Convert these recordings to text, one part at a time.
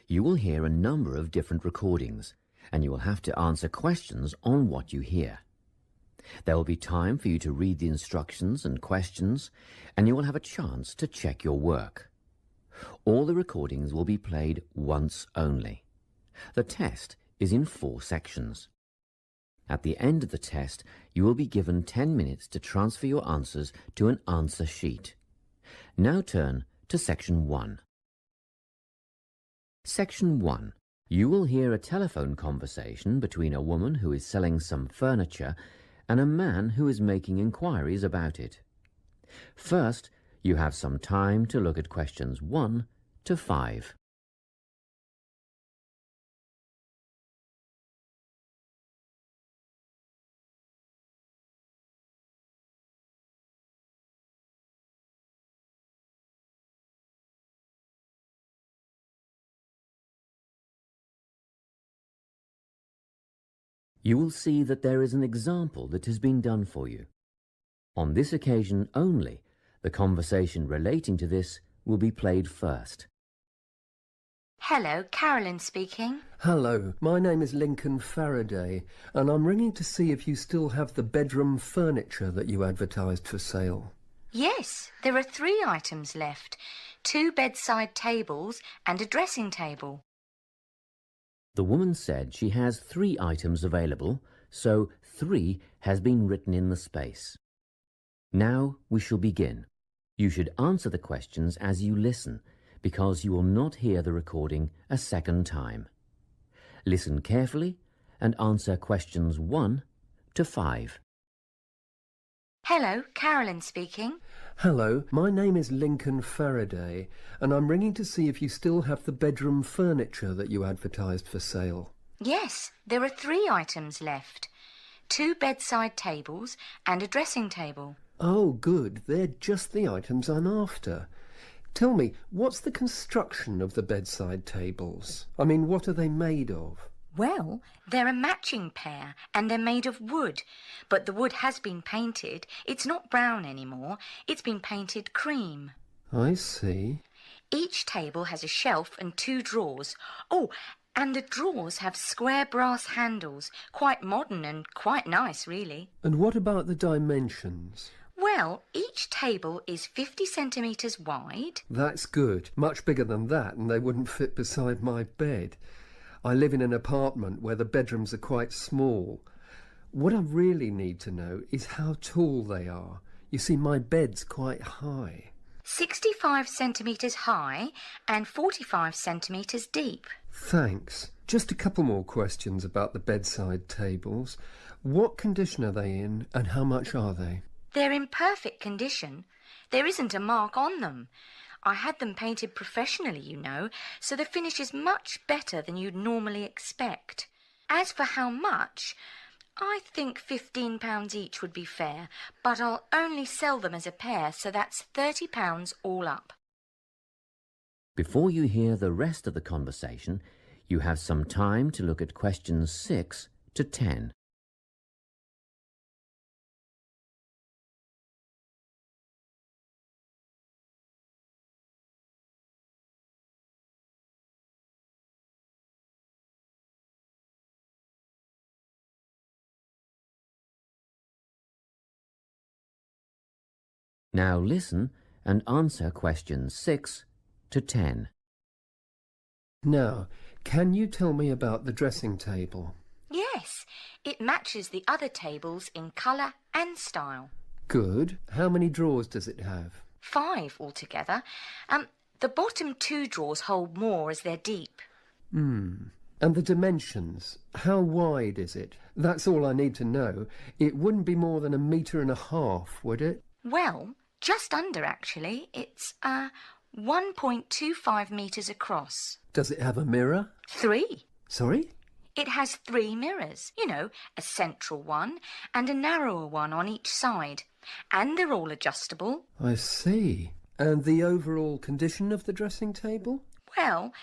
You will hear a number of different recordings, and you will have to answer questions on what you hear. There will be time for you to read the instructions and questions, and you will have a chance to check your work. All the recordings will be played once only. The test is in 4 sections. At the end of the test, you will be given 10 minutes to transfer your answers to an answer sheet. Now turn to Section 1. Section 1. You will hear a telephone conversation between a woman who is selling some furniture and a man who is making inquiries about it. First, you have some time to look at questions 1 to 5. You will see that there is an example that has been done for you. On this occasion only, the conversation relating to this will be played first. Hello, Carolyn speaking. Hello, my name is Lincoln Faraday, and I'm ringing to see if you still have the bedroom furniture that you advertised for sale. Yes, there are 3 items left. 2 bedside tables and a dressing table. The woman said she has 3 items available, so 3 has been written in the space. Now we shall begin. You should answer the questions as you listen, because you will not hear the recording a second time. Listen carefully and answer questions 1 to 5. Hello, Carolyn speaking. Hello, my name is Lincoln Faraday, and I'm ringing to see if you still have the bedroom furniture that you advertised for sale. Yes, there are 3 items left. 2 bedside tables and a dressing table. Oh, good. They're just the items I'm after. Tell me, what's the construction of the bedside tables? I mean, what are they made of? Well, they're a matching pair and they're made of wood. But the wood has been painted. It's not brown anymore. It's been painted cream. I see. Each table has a shelf and 2 drawers. Oh, and the drawers have square brass handles. Quite modern and quite nice, really. And what about the dimensions? Well, each table is 50 centimetres wide. That's good. Much bigger than that, and they wouldn't fit beside my bed. I live in an apartment where the bedrooms are quite small. What I really need to know is how tall they are. You see, my bed's quite high. 65 centimetres high and 45 centimetres deep. Thanks. Just a couple more questions about the bedside tables. What condition are they in, and how much are they? They're in perfect condition. There isn't a mark on them. I had them painted professionally, you know, so the finish is much better than you'd normally expect. As for how much, I think £15 each would be fair, but I'll only sell them as a pair, so that's £30 all up. Before you hear the rest of the conversation, you have some time to look at questions 6 to 10. Now listen and answer questions 6 to 10. Now, can you tell me about the dressing table? Yes, it matches the other tables in colour and style. Good. How many drawers does it have? 5 altogether. The bottom 2 drawers hold more as they're deep. And the dimensions? How wide is it? That's all I need to know. It wouldn't be more than 1.5 meters, would it? Well, just under, actually. It's 1.25 metres across. Does it have a mirror? 3. Sorry? It has 3 mirrors, you know, a central one and a narrower one on each side. And they're all adjustable. I see. And the overall condition of the dressing table? Well,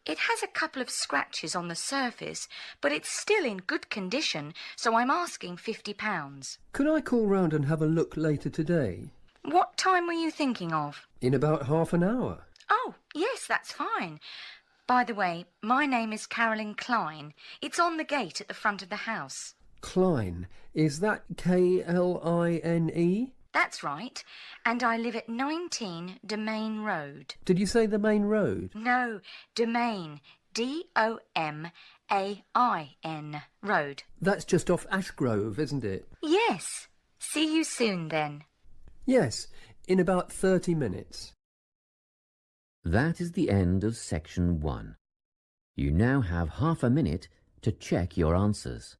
it has a couple of scratches on the surface, but it's still in good condition, so I'm asking £50. Could I call round and have a look later today? What time were you thinking of? In about half an hour. Oh, yes, that's fine. By the way, my name is Carolyn Klein. It's on the gate at the front of the house. Klein. Is that K-L-I-N-E? That's right. And I live at 19 Domain Road. Did you say the main road? No, Domain. D-O-M-A-I-N. Road. That's just off Ashgrove, isn't it? Yes. See you soon, then. Yes, in about 30 minutes. That is the end of section 1. You now have half a minute to check your answers.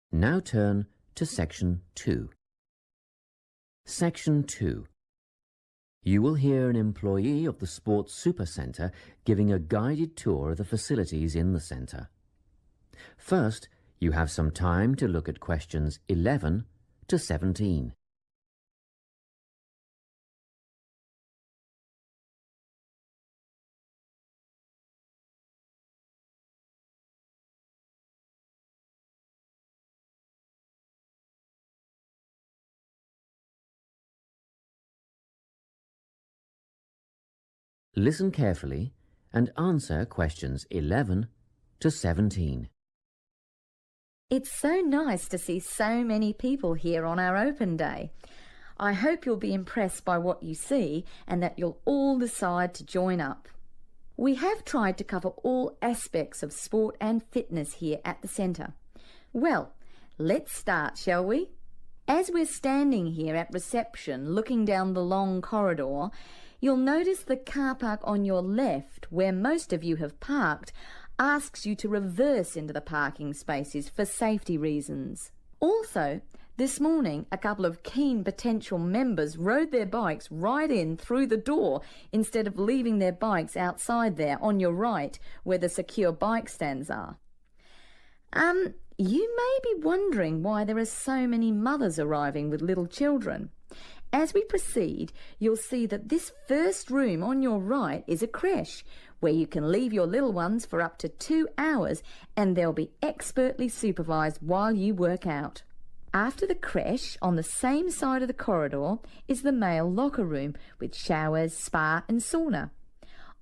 Now turn to section 2. Section 2. You will hear an employee of the Sports Supercentre giving a guided tour of the facilities in the centre. First, you have some time to look at questions 11 to 17. Listen carefully and answer questions 11 to 17. It's so nice to see so many people here on our open day. I hope you'll be impressed by what you see and that you'll all decide to join up. We have tried to cover all aspects of sport and fitness here at the centre. Well, let's start, shall we? As we're standing here at reception looking down the long corridor, you'll notice the car park on your left, where most of you have parked, asks you to reverse into the parking spaces for safety reasons. Also, this morning, a couple of keen potential members rode their bikes right in through the door instead of leaving their bikes outside there on your right, where the secure bike stands are. You may be wondering why there are so many mothers arriving with little children. As we proceed, you'll see that this first room on your right is a creche, where you can leave your little ones for up to 2 hours and they'll be expertly supervised while you work out. After the creche, on the same side of the corridor, is the male locker room with showers, spa and sauna.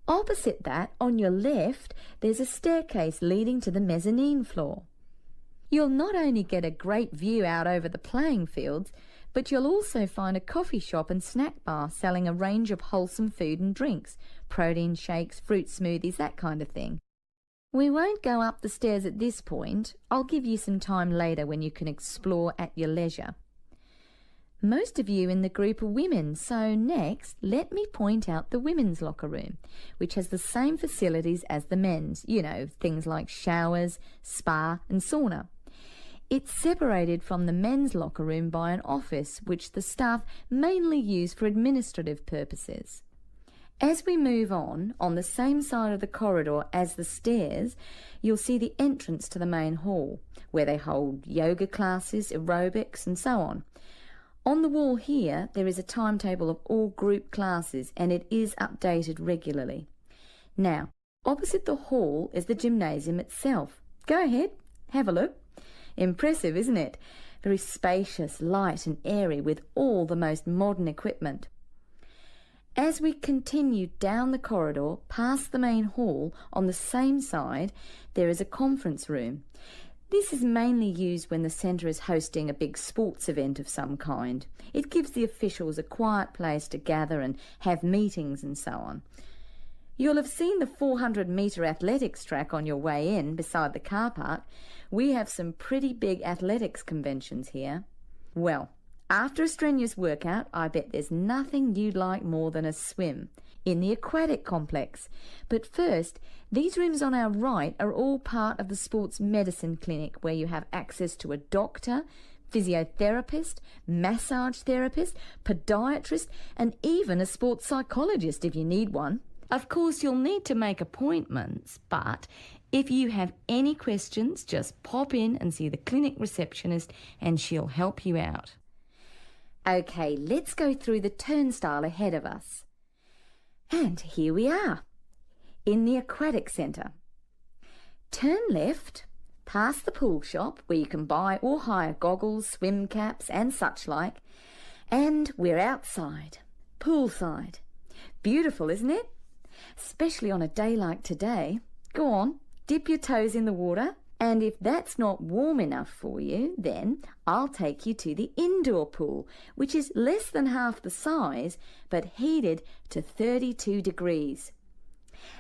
Opposite that, on your left, there's a staircase leading to the mezzanine floor. You'll not only get a great view out over the playing fields, but you'll also find a coffee shop and snack bar selling a range of wholesome food and drinks, protein shakes, fruit smoothies, that kind of thing. We won't go up the stairs at this point. I'll give you some time later when you can explore at your leisure. Most of you in the group are women, so next let me point out the women's locker room, which has the same facilities as the men's, you know, things like showers, spa and sauna. It's separated from the men's locker room by an office which the staff mainly use for administrative purposes. As we move on the same side of the corridor as the stairs, you'll see the entrance to the main hall, where they hold yoga classes, aerobics and so on. On the wall here, there is a timetable of all group classes and it is updated regularly. Now, opposite the hall is the gymnasium itself. Go ahead, have a look. Impressive, isn't it? Very spacious, light and airy with all the most modern equipment. As we continue down the corridor past the main hall, on the same side, there is a conference room. This is mainly used when the centre is hosting a big sports event of some kind. It gives the officials a quiet place to gather and have meetings and so on. You'll have seen the 400-metre athletics track on your way in beside the car park. We have some pretty big athletics conventions here. Well, after a strenuous workout, I bet there's nothing you'd like more than a swim in the aquatic complex. But first, these rooms on our right are all part of the sports medicine clinic, where you have access to a doctor, physiotherapist, massage therapist, podiatrist and even a sports psychologist if you need one. Of course, you'll need to make appointments, but if you have any questions, just pop in and see the clinic receptionist and she'll help you out. Okay, let's go through the turnstile ahead of us. And here we are, in the Aquatic Centre. Turn left, past the pool shop where you can buy or hire goggles, swim caps and such like, and we're outside, poolside. Beautiful, isn't it? Especially on a day like today. Go on, dip your toes in the water, and if that's not warm enough for you, then I'll take you to the indoor pool, which is less than half the size, but heated to 32 degrees.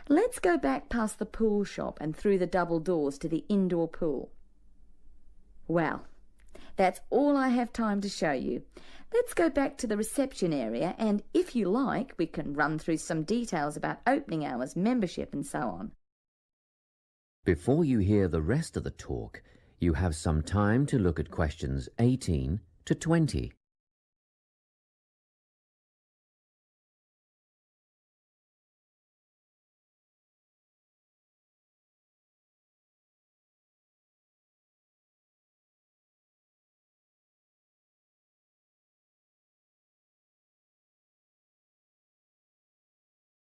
Let's go back past the pool shop and through the double doors to the indoor pool. Well, that's all I have time to show you. Let's go back to the reception area, and if you like, we can run through some details about opening hours, membership and so on. Before you hear the rest of the talk, you have some time to look at questions 18 to 20.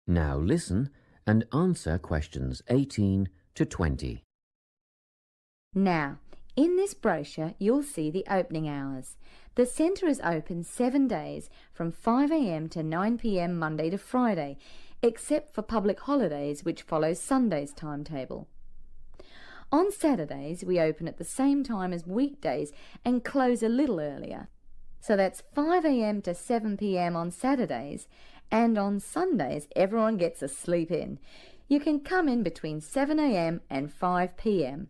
Now listen and answer questions 18 to 20. Now, in this brochure, you'll see the opening hours. The centre is open 7 days from 5 a.m. to 9 p.m. Monday to Friday, except for public holidays, which follows Sunday's timetable. On Saturdays, we open at the same time as weekdays and close a little earlier. So that's 5 a.m. to 7 p.m. on Saturdays, and on Sundays everyone gets a sleep in. You can come in between 7 a.m. and 5 p.m.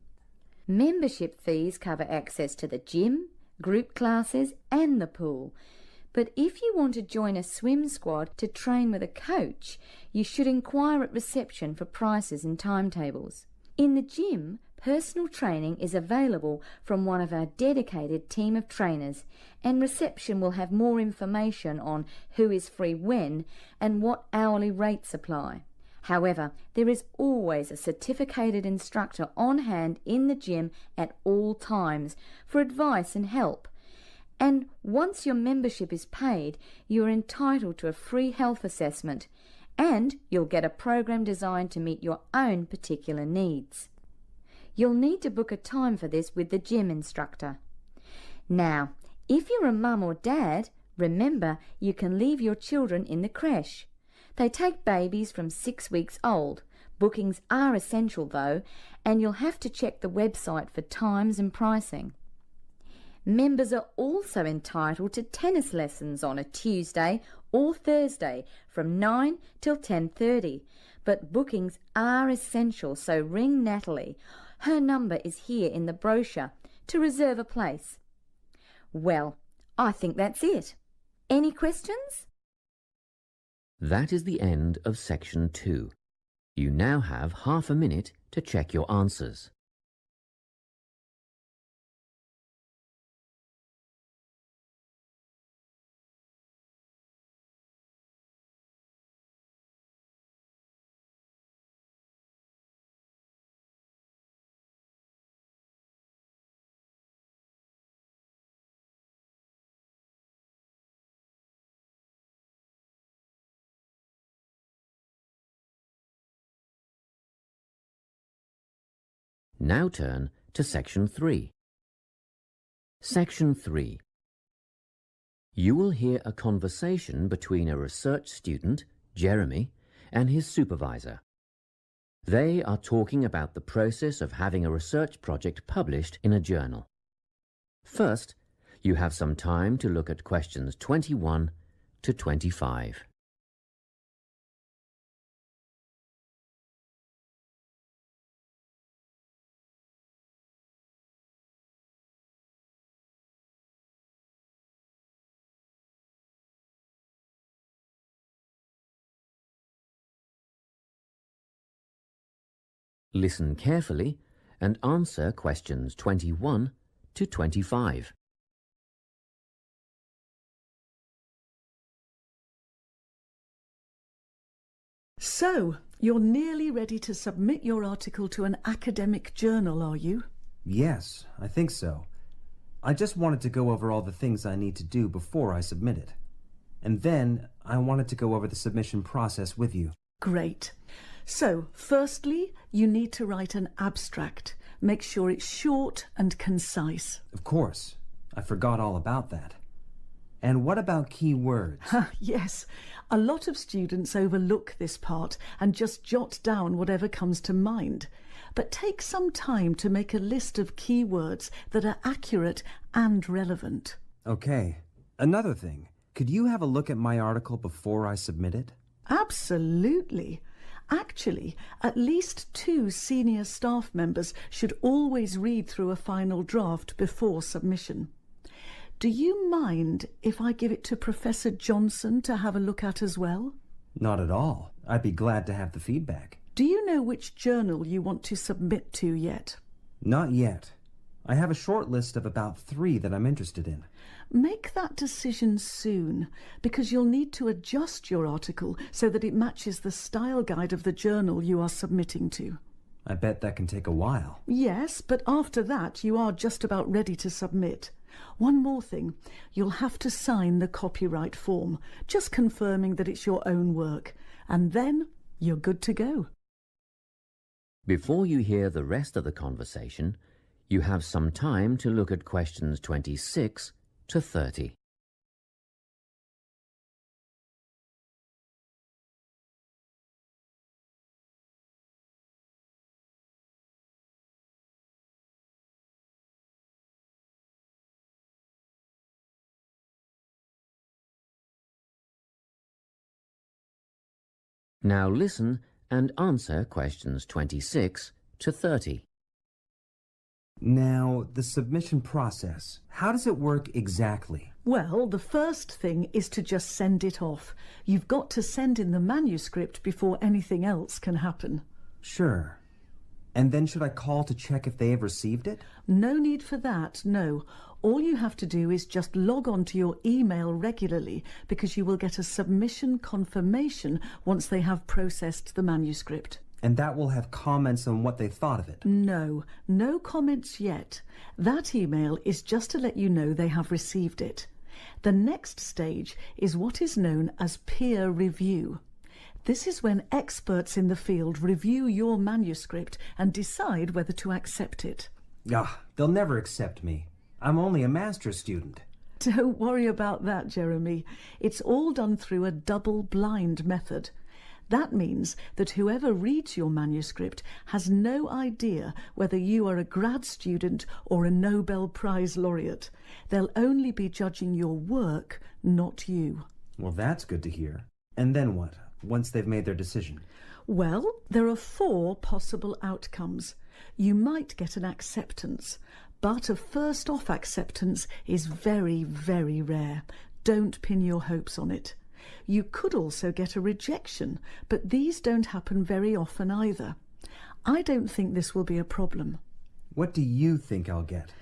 Membership fees cover access to the gym, group classes and the pool. But if you want to join a swim squad to train with a coach, you should inquire at reception for prices and timetables. In the gym, personal training is available from one of our dedicated team of trainers, and reception will have more information on who is free when and what hourly rates apply. However, there is always a certificated instructor on hand in the gym at all times for advice and help. And once your membership is paid, you are entitled to a free health assessment, and you'll get a program designed to meet your own particular needs. You'll need to book a time for this with the gym instructor. Now, if you're a mum or dad, remember you can leave your children in the creche. They take babies from 6 weeks old. Bookings are essential though, and you'll have to check the website for times and pricing. Members are also entitled to tennis lessons on a Tuesday or Thursday from 9 till 10:30, but bookings are essential, so ring Natalie. Her number is here in the brochure to reserve a place. Well, I think that's it. Any questions? That is the end of section 2. You now have half a minute to check your answers. Now turn to Section 3. Section 3. You will hear a conversation between a research student, Jeremy, and his supervisor. They are talking about the process of having a research project published in a journal. First, you have some time to look at questions 21 to 25. Listen carefully and answer questions 21 to 25. So, you're nearly ready to submit your article to an academic journal, are you? Yes, I think so. I just wanted to go over all the things I need to do before I submit it. And then I wanted to go over the submission process with you. Great. So, firstly, you need to write an abstract. Make sure it's short and concise. Of course. I forgot all about that. And what about key words? Yes, a lot of students overlook this part and just jot down whatever comes to mind. But take some time to make a list of keywords that are accurate and relevant. Okay. Another thing. Could you have a look at my article before I submit it? Absolutely. Actually, at least 2 senior staff members should always read through a final draft before submission. Do you mind if I give it to Professor Johnson to have a look at as well? Not at all. I'd be glad to have the feedback. Do you know which journal you want to submit to yet? Not yet. I have a short list of about 3 that I'm interested in. Make that decision soon, because you'll need to adjust your article so that it matches the style guide of the journal you are submitting to. I bet that can take a while. Yes, but after that you are just about ready to submit. One more thing, you'll have to sign the copyright form, just confirming that it's your own work, and then you're good to go. Before you hear the rest of the conversation, you have some time to look at questions 26 to 30. Now listen and answer questions 26 to 30. Now, the submission process. How does it work exactly? Well, the first thing is to just send it off. You've got to send in the manuscript before anything else can happen. Sure. And then should I call to check if they have received it? No need for that, no. All you have to do is just log on to your email regularly, because you will get a submission confirmation once they have processed the manuscript. And that will have comments on what they thought of it? No comments yet. That email is just to let you know they have received it. The next stage is what is known as peer review. This is when experts in the field review your manuscript and decide whether to accept it. They'll never accept me. I'm only a master's student. Don't worry about that, Jeremy. It's all done through a double-blind method. That means that whoever reads your manuscript has no idea whether you are a grad student or a Nobel Prize laureate. They'll only be judging your work, not you. Well, that's good to hear. And then what, once they've made their decision? Well, there are 4 possible outcomes. You might get an acceptance, but a first-off acceptance is very, very rare. Don't pin your hopes on it. You could also get a rejection, but these don't happen very often either. I don't think this will be a problem. What do you think I'll get?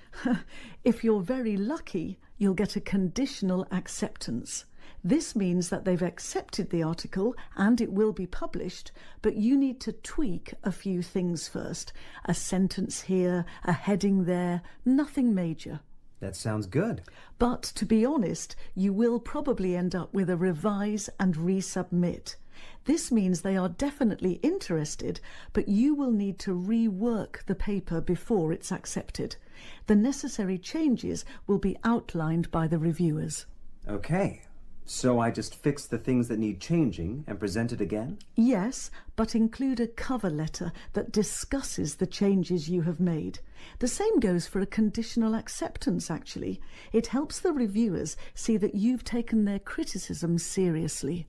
If you're very lucky, you'll get a conditional acceptance. This means that they've accepted the article and it will be published, but you need to tweak a few things first. A sentence here, a heading there, nothing major. That sounds good. But to be honest, you will probably end up with a revise and resubmit. This means they are definitely interested, but you will need to rework the paper before it's accepted. The necessary changes will be outlined by the reviewers. Okay. So I just fix the things that need changing and present it again? Yes, but include a cover letter that discusses the changes you have made. The same goes for a conditional acceptance, actually. It helps the reviewers see that you've taken their criticism seriously.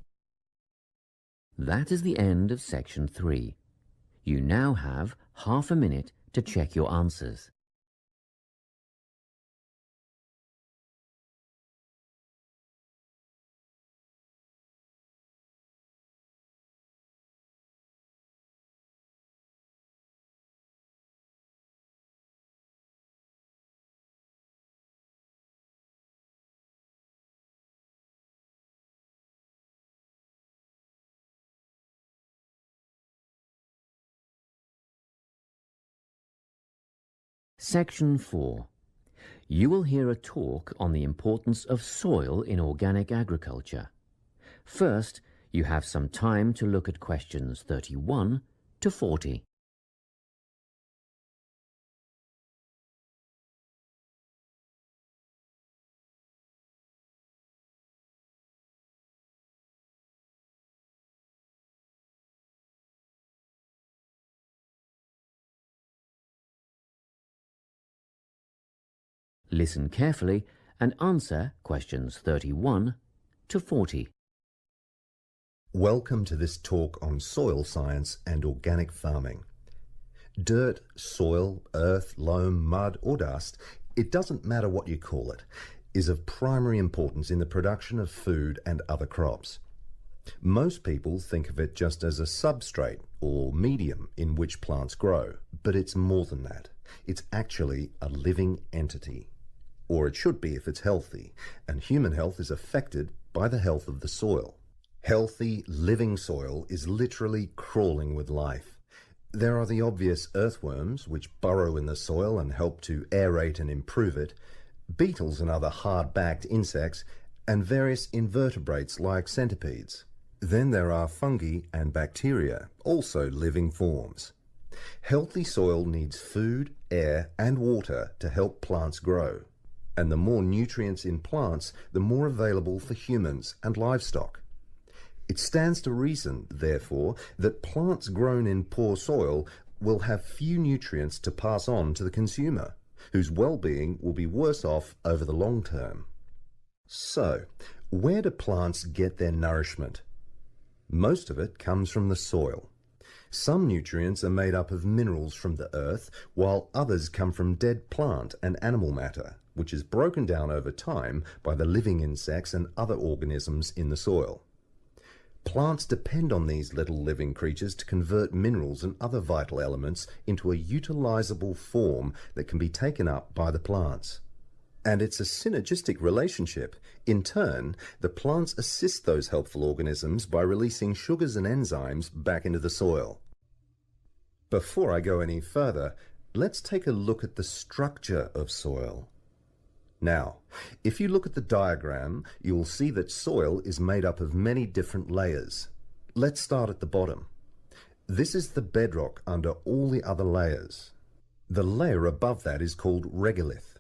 That is the end of section 3. You now have half a minute to check your answers. Section 4. You will hear a talk on the importance of soil in organic agriculture. First, you have some time to look at questions 31 to 40. Listen carefully and answer questions 31 to 40. Welcome to this talk on soil science and organic farming. Dirt, soil, earth, loam, mud or dust, it doesn't matter what you call it, is of primary importance in the production of food and other crops. Most people think of it just as a substrate or medium in which plants grow, but it's more than that. It's actually a living entity. Or it should be if it's healthy, and human health is affected by the health of the soil. Healthy, living soil is literally crawling with life. There are the obvious earthworms, which burrow in the soil and help to aerate and improve it, beetles and other hard-backed insects, and various invertebrates like centipedes. Then there are fungi and bacteria, also living forms. Healthy soil needs food, air, and water to help plants grow. And the more nutrients in plants, the more available for humans and livestock. It stands to reason, therefore, that plants grown in poor soil will have few nutrients to pass on to the consumer, whose well-being will be worse off over the long term. So, where do plants get their nourishment? Most of it comes from the soil. Some nutrients are made up of minerals from the earth, while others come from dead plant and animal matter, which is broken down over time by the living insects and other organisms in the soil. Plants depend on these little living creatures to convert minerals and other vital elements into a utilizable form that can be taken up by the plants. And it's a synergistic relationship. In turn, the plants assist those helpful organisms by releasing sugars and enzymes back into the soil. Before I go any further, let's take a look at the structure of soil. Now, if you look at the diagram, you will see that soil is made up of many different layers. Let's start at the bottom. This is the bedrock under all the other layers. The layer above that is called regolith.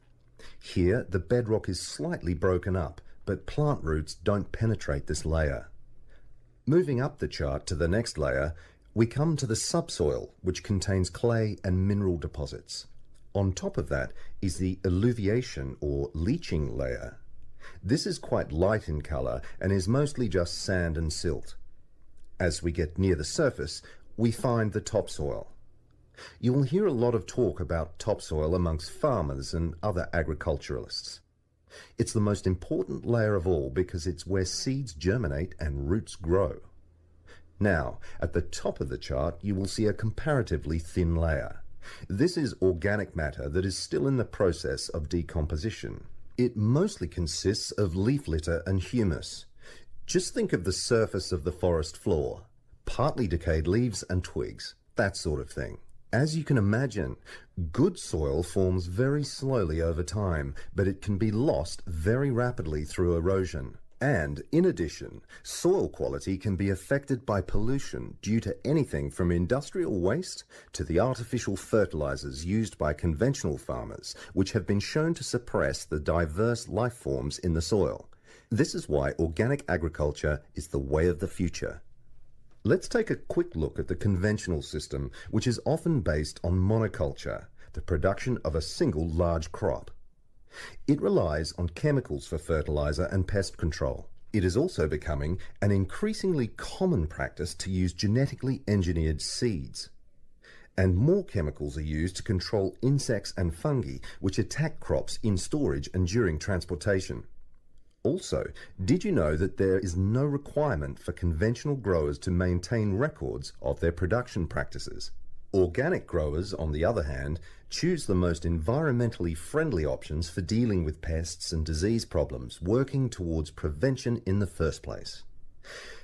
Here, the bedrock is slightly broken up, but plant roots don't penetrate this layer. Moving up the chart to the next layer, we come to the subsoil, which contains clay and mineral deposits. On top of that is the alluviation or leaching layer. This is quite light in color and is mostly just sand and silt. As we get near the surface, we find the topsoil. You will hear a lot of talk about topsoil amongst farmers and other agriculturalists. It's the most important layer of all because it's where seeds germinate and roots grow. Now, at the top of the chart, you will see a comparatively thin layer. This is organic matter that is still in the process of decomposition. It mostly consists of leaf litter and humus. Just think of the surface of the forest floor, partly decayed leaves and twigs, that sort of thing. As you can imagine, good soil forms very slowly over time, but it can be lost very rapidly through erosion. And, in addition, soil quality can be affected by pollution due to anything from industrial waste to the artificial fertilizers used by conventional farmers, which have been shown to suppress the diverse life forms in the soil. This is why organic agriculture is the way of the future. Let's take a quick look at the conventional system, which is often based on monoculture, the production of a single large crop. It relies on chemicals for fertilizer and pest control. It is also becoming an increasingly common practice to use genetically engineered seeds. And more chemicals are used to control insects and fungi, which attack crops in storage and during transportation. Also, did you know that there is no requirement for conventional growers to maintain records of their production practices? Organic growers, on the other hand, choose the most environmentally friendly options for dealing with pests and disease problems, working towards prevention in the first place.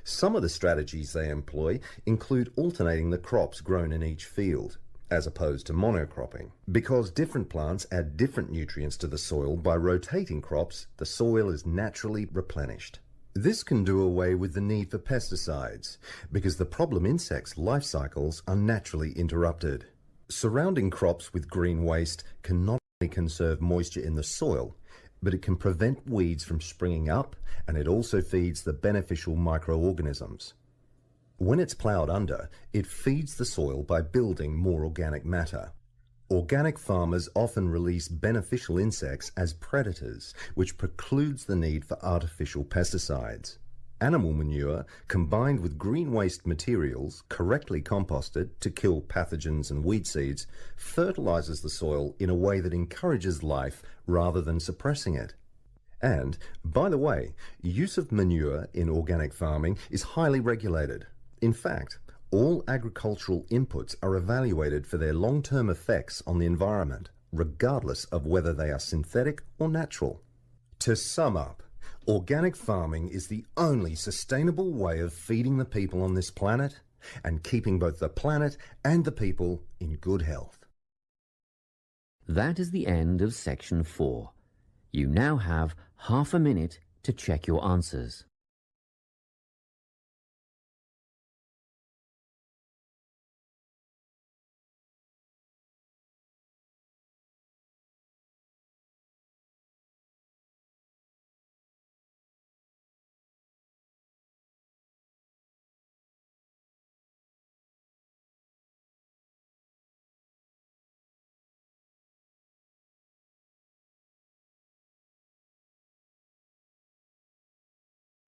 Some of the strategies they employ include alternating the crops grown in each field, as opposed to monocropping. Because different plants add different nutrients to the soil, by rotating crops, the soil is naturally replenished. This can do away with the need for pesticides, because the problem insects' life cycles are naturally interrupted. Surrounding crops with green waste can not only conserve moisture in the soil, but it can prevent weeds from springing up, and it also feeds the beneficial microorganisms. When it's ploughed under, it feeds the soil by building more organic matter. Organic farmers often release beneficial insects as predators, which precludes the need for artificial pesticides. Animal manure, combined with green waste materials, correctly composted to kill pathogens and weed seeds, fertilizes the soil in a way that encourages life rather than suppressing it. And, by the way, use of manure in organic farming is highly regulated. In fact, all agricultural inputs are evaluated for their long-term effects on the environment, regardless of whether they are synthetic or natural. To sum up, organic farming is the only sustainable way of feeding the people on this planet and keeping both the planet and the people in good health. That is the end of section 4. You now have half a minute to check your answers.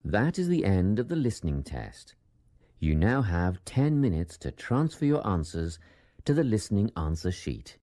That is the end of the listening test. You now have 10 minutes to transfer your answers to the listening answer sheet.